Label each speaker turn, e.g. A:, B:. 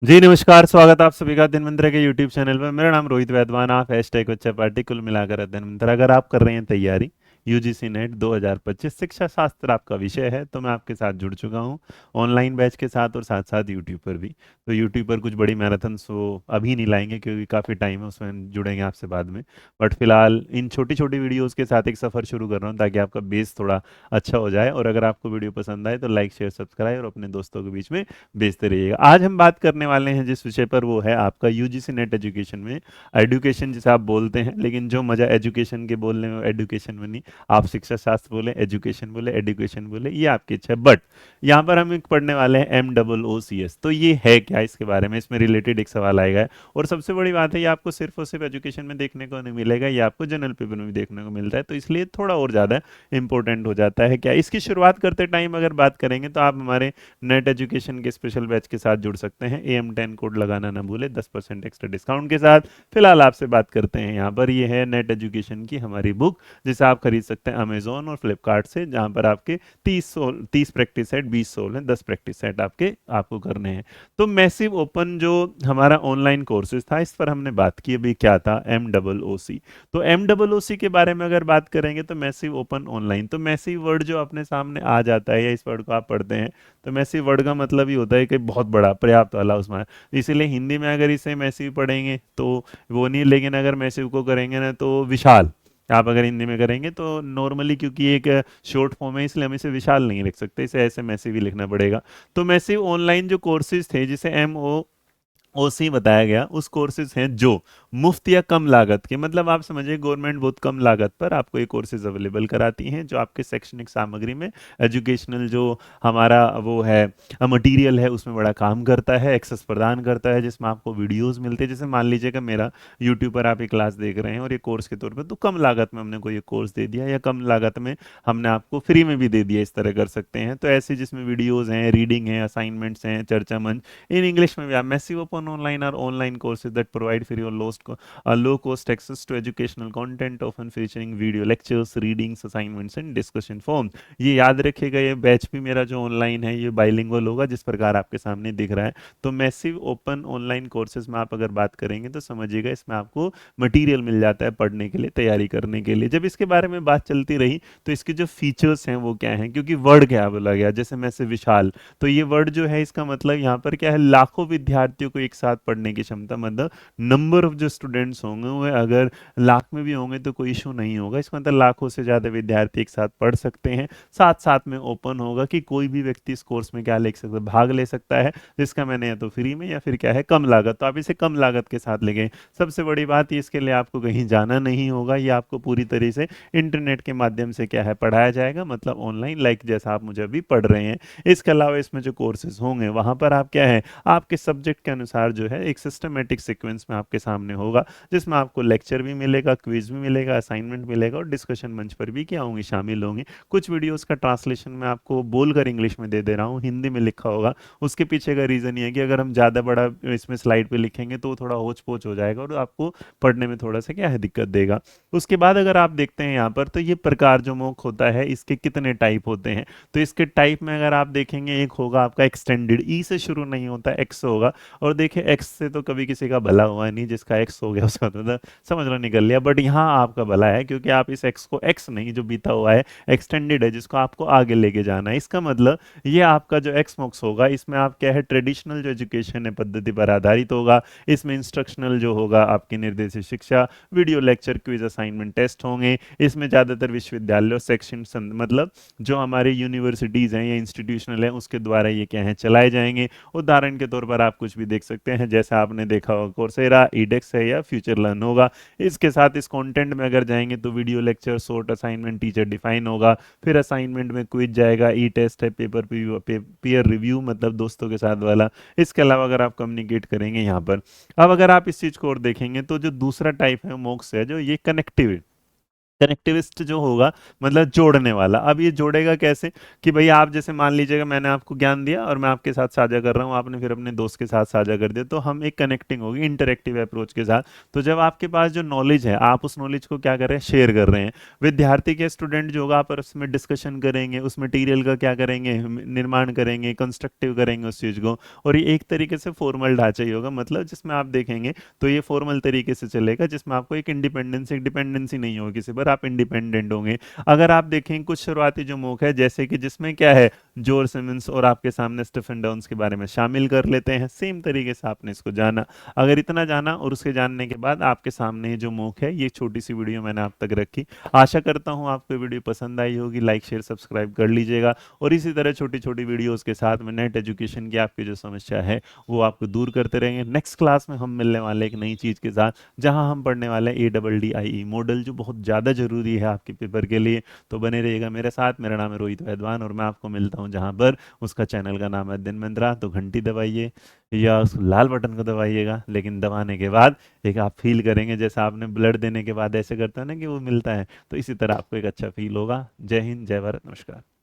A: जी नमस्कार, स्वागत है आप सभी का अध्ययन मंत्र के यूट्यूब चैनल पर। मेरा नाम रोहित वैद्वान, आप हैशटैग उच्च पार्टी कुल मिलाकर अध्ययन मंत्र। अगर आप कर रहे हैं तैयारी यूजीसी नेट 2025 शिक्षा शास्त्र आपका विषय है तो मैं आपके साथ जुड़ चुका हूं ऑनलाइन बैच के साथ और साथ साथ यूट्यूब पर भी। तो यूट्यूब पर कुछ बड़ी मैराथन वो अभी नहीं लाएंगे क्योंकि काफ़ी टाइम है, उसमें जुड़ेंगे आपसे बाद में। बट फिलहाल इन छोटी छोटी वीडियोज़ के साथ एक सफ़र शुरू कर रहा हूँ ताकि आपका बेस थोड़ा अच्छा हो जाए। और अगर आपको वीडियो पसंद आए तो लाइक शेयर सब्सक्राइब और अपने दोस्तों के बीच में भेजते रहिएगा। आज हम बात करने वाले हैं जिस विषय पर, वो है आपका यूजीसी नेट एजुकेशन में एजुकेशन जिसे आप बोलते हैं, लेकिन जो मजा एजुकेशन के बोलने में, एजुकेशन में नहीं। आप शिक्षा शास्त्र बोले, एजुकेशन बोले, एडुकेशन बोले, ये आपकी इच्छा है। बट यहाँ पर हम एक पढ़ने वाले हैं MOOCS। तो ये है क्या, इसके बारे में, इसमें रिलेटेड एक सवाल आएगा। और सबसे बड़ी बात है, ये आपको सिर्फ और सिर्फ एजुकेशन में देखने को नहीं मिलेगा, ये आपको जनरल पेपर में भी देखने को मिलता है, तो इसलिए थोड़ा और ज़्यादा इंपॉर्टेंट हो जाता है। क्या इसकी शुरुआत करते टाइम अगर बात करेंगे तो आप हमारे नेट एजुकेशन के स्पेशल बैच के साथ जुड़ सकते हैं। AM10 कोड लगाना ना भूले 10% एक्स्ट्रा डिस्काउंट के साथ। फिलहाल आपसे बात करते हैं यहाँ पर, ये है नेट एजुकेशन की हमारी बुक, जिसे आप खरीद सकते हैं अमेजोन और फ्लिपकार्ट से, जहाँ पर आपके 30 प्रैक्टिस सेट, 20 सोल हैं, 10 प्रैक्टिस सेट आपको करने हैं। तो मैसिव ओपन जो हमारा ऑनलाइन कोर्सेज था, इस पर हमने बात की अभी, क्या था MOOC। तो MOOC के बारे में अगर बात करेंगे तो मैसिव ओपन ऑनलाइन, तो मैसिव वर्ड जो अपने सामने आ जाता है या इस वर्ड को आप पढ़ते हैं, तो मैसिव वर्ड का मतलब ही होता है कि बहुत बड़ा, पर्याप्त वाला उसमें। इसीलिए हिंदी में अगर इसे मैसिव पढ़ेंगे तो वो नहीं, लेकिन अगर मैसिव को करेंगे ना तो विशाल। आप अगर हिंदी में करेंगे तो नॉर्मली, क्योंकि एक शॉर्ट फॉर्म है इसलिए हम इसे विशाल नहीं लिख सकते, इसे ऐसे मैसिव ही लिखना पड़ेगा। तो मैसिव ऑनलाइन जो कोर्सेज थे, जिसे MOOC बताया गया, उस कोर्सेज हैं जो मुफ्त या कम लागत के, मतलब आप समझिए गवर्नमेंट बहुत कम लागत पर आपको ये कोर्सेज अवेलेबल कराती हैं, जो आपके शैक्षणिक सामग्री में, एजुकेशनल जो हमारा वो है मटेरियल है, उसमें बड़ा काम करता है, एक्सेस प्रदान करता है, जिसमें आपको वीडियोस मिलते हैं। जैसे मान लीजिएगा मेरा यूट्यूब पर आप एक क्लास देख रहे हैं और ये कोर्स के तौर पर, तो कम लागत में हमने कोई ये कोर्स दे दिया, या कम लागत में हमने आपको फ्री में भी दे दिया, इस तरह कर सकते हैं। तो ऐसे जिसमें वीडियोज़ हैं, रीडिंग है, असाइनमेंट्स हैं, चर्चा मंच, इन इंग्लिश में भी आप, मैसिव ओपन ऑनलाइन और online courses that provide free और low cost access to educational content often featuring video lectures, readings, assignments and discussion forums। ये याद रखिएगा, ये बैच भी मेरा जो ऑनलाइन है ये बाइलिंगुअल होगा, जिस प्रकार आपके सामने दिख रहा है। तो मैसिव ओपन ऑनलाइन कोर्सेज में आप अगर बात करेंगे तो समझिएगा, इसमें आपको मटेरियल मिल जाता है पढ़ने के लिए, तैयारी करने के लिए। जब इसके बारे में बात चलती रही तो इसके जो फीचर्स हैं वो क्या हैं, क्योंकि वर्ड क्या बोला गया, जैसे मैसिव, विशाल, तो ये वर्ड जो है इसका मतलब यहाँ पर क्या है, लाखों विद्यार्थियों को एक साथ पढ़ने की क्षमता, मतलब नंबर ऑफ जो स्टूडेंट्स होंगे वो अगर लाख में भी होंगे तो कोई इशू नहीं होगा। इसका मतलब लाखों से ज़्यादा विद्यार्थी एक साथ पढ़ सकते हैं। साथ साथ में ओपन होगा कि कोई भी व्यक्ति इस कोर्स में क्या ले सकता है, भाग ले सकता है, जिसका मैंने या तो फ्री में या फिर क्या है कम लागत, तो आप इसे कम लागत के साथ लेंगे। सबसे बड़ी बात ये, इसके लिए आपको कहीं जाना नहीं होगा, ये आपको पूरी तरह से इंटरनेट के माध्यम से क्या है पढ़ाया जाएगा, मतलब ऑनलाइन, लाइक जैसा आप मुझे अभी पढ़ रहे हैं। इसके अलावा इसमें जो कोर्सेज होंगे वहाँ पर आप क्या है, आपके सब्जेक्ट के अनुसार जो है एक सिस्टमेटिक सीक्वेंस में आपके सामने होगा, जिसमें आपको लेक्चर भी मिलेगा, क्विज भी मिलेगा, असाइनमेंट मिलेगा, और डिस्कशन मंच पर भी क्या होंगे, शामिल होंगे। कुछ वीडियोस का ट्रांसलेशन मैं आपको बोलकर इंग्लिश में दे दे रहा हूँ, हिंदी में लिखा होगा। उसके पीछे का रीज़न ये है कि अगर हम ज़्यादा बड़ा इसमें स्लाइड पे लिखेंगे तो वो थोड़ा होच पोच हो जाएगा और आपको पढ़ने में थोड़ा सा क्या है दिक्कत देगा। उसके बाद अगर आप देखते हैं यहाँ पर, तो ये प्रकार जो मॉक होता है इसके कितने टाइप होते हैं। तो इसके टाइप में अगर आप देखेंगे, एक होगा आपका एक्सटेंडेड, ई से शुरू नहीं होता, एक्स होगा। और देखिए एक्स से तो कभी किसी का भला हुआ नहीं, जिसका एक्स हो गया उसका तो समझ लो निकल लिया। बट यहाँ आपका भला है, क्योंकि आप इस एक्स को, एक्स नहीं जो बीता हुआ है, एक्सटेंडेड है, जिसको आपको आगे लेके जाना है। इसका मतलब ये आपका जो एक्स मॉक्स होगा, इसमें आप क्या है, ट्रेडिशनल जो एजुकेशन है पद्धति पर आधारित होगा। इसमें इंस्ट्रक्शनल जो होगा आपकी निर्देशित शिक्षा, video lecture, quiz, assignment, test होंगे। इसमें ज़्यादातर विश्वविद्यालय सेक्शन, मतलब जो हमारे यूनिवर्सिटीज़ हैं या इंस्टीट्यूशनल हैं उसके द्वारा ये क्या है चलाए जाएंगे। उदाहरण के तौर पर आप कुछ भी देख सकते हैं, जैसा आपने देखा होगा कोर्सेरा, ईडेक्स है या फ्यूचर लर्न होगा। इसके साथ इस कंटेंट में अगर जाएंगे तो video lecture, short assignment, teacher define होगा। फिर असाइनमेंट में क्विज जाएगा, ई टेस्ट है, पीयर रिव्यू, मतलब दोस्तों के साथ वाला। इसके अलावा अगर आप कम्युनिकेट करेंगे यहाँ पर। अब अगर आप इस चीज़ को और देखेंगे तो जो दूसरा टाइप है मॉक्स है, जो ये कनेक्टिव कनेक्टिविस्ट जो होगा मतलब जोड़ने वाला। अब ये जोड़ेगा कैसे कि भाई आप जैसे मान लीजिएगा मैंने आपको ज्ञान दिया और मैं आपके साथ साझा कर रहा हूँ, आपने फिर अपने दोस्त के साथ साझा कर दिया, तो हम एक कनेक्टिंग होगी इंटरेक्टिव अप्रोच के साथ। तो जब आपके पास जो नॉलेज है आप उस नॉलेज को क्या कर रहे हैं, शेयर कर रहे हैं। विद्यार्थी के स्टूडेंट जो होगा आप उसमें डिस्कशन करेंगे, उस मटीरियल का क्या करेंगे, निर्माण करेंगे, कंस्ट्रक्टिव करेंगे उस चीज़ को। और ये एक तरीके से फॉर्मल ढांचा ही होगा, मतलब जिसमें आप देखेंगे तो ये फॉर्मल तरीके से चलेगा, जिसमें आपको एक इंडिपेंडेंस एक डिपेंडेंसी नहीं होगी किसी पर, आप इंडिपेंडेंट होंगे। अगर आप देखें कुछ शुरुआती जो मूक है जैसे कि जिसमें क्या है, जॉर्ज सिमंस और आपके सामने स्टीफन डाउन्स के बारे में शामिल कर लेते हैं, सेम तरीके से आपने इसको जाना। अगर इतना जाना और उसके जानने के बाद आपके सामने ये जो मूक है, ये छोटी सी वीडियो मैंने आप तक रखी। आशा करता हूँ आपको ये वीडियो पसंद आई होगी, लाइक शेयर सब्सक्राइब कर लीजिएगा। और इसी तरह छोटी छोटी वीडियोस के साथ में नेट एजुकेशन की आपकी जो समस्या है वो आपको दूर करते रहेंगे। नेक्स्ट क्लास में हम मिलने वाले एक नई चीज़ के साथ, जहां हम पढ़ने वाले हैं ADDIE मॉडल, जो बहुत ज़्यादा ज़रूरी है आपके पेपर के लिए। तो बने रहिएगा मेरे साथ। मेरा नाम है रोहित वैद्वान और मैं आपको मिलता हूं जहां पर, उसका चैनल का नाम है दिन मंत्रा। तो घंटी दबाइए या उस लाल बटन को दबाइएगा, लेकिन दबाने के बाद एक आप फील करेंगे जैसा आपने ब्लड देने के बाद ऐसे करता है ना कि वो मिलता है, तो इसी तरह आपको एक अच्छा फील होगा। जय हिंद, जय भारत, नमस्कार।